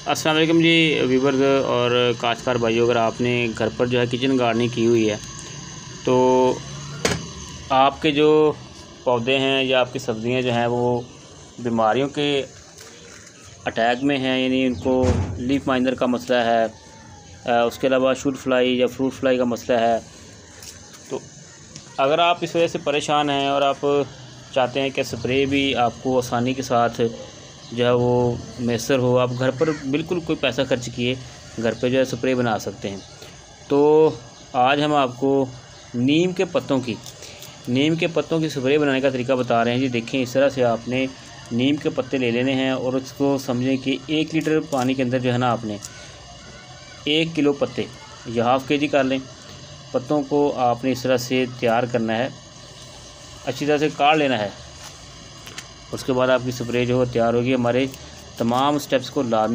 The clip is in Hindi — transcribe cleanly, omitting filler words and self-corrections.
अस्सलाम वालेकुम जी व्यूवर्स और काश्तकार भाइयों, अगर आपने घर पर जो है किचन गार्डनिंग की हुई है तो आपके जो पौधे हैं या आपकी सब्ज़ियां जो हैं वो बीमारियों के अटैक में हैं, यानी उनको लीफ माइनर का मसला है, उसके अलावा शूट फ्लाई या फ्रूट फ्लाई का मसला है। तो अगर आप इस वजह से परेशान हैं और आप चाहते हैं कि स्प्रे भी आपको आसानी के साथ जो है वो मैसर हो, आप घर पर बिल्कुल कोई पैसा खर्च किए घर पे जो है स्प्रे बना सकते हैं। तो आज हम आपको नीम के पत्तों की स्प्रे बनाने का तरीका बता रहे हैं जी। देखें, इस तरह से आपने नीम के पत्ते ले लेने हैं और उसको समझें कि 1 लीटर पानी के अंदर जो है ना आपने 1 किलो पत्ते या हाफ़ kg कर लें। पत्तों को आपने इस तरह से तैयार करना है, अच्छी तरह से काट लेना है। उसके बाद आपकी स्प्रे जो है तैयार होगी। हमारे तमाम स्टेप्स को लाजमी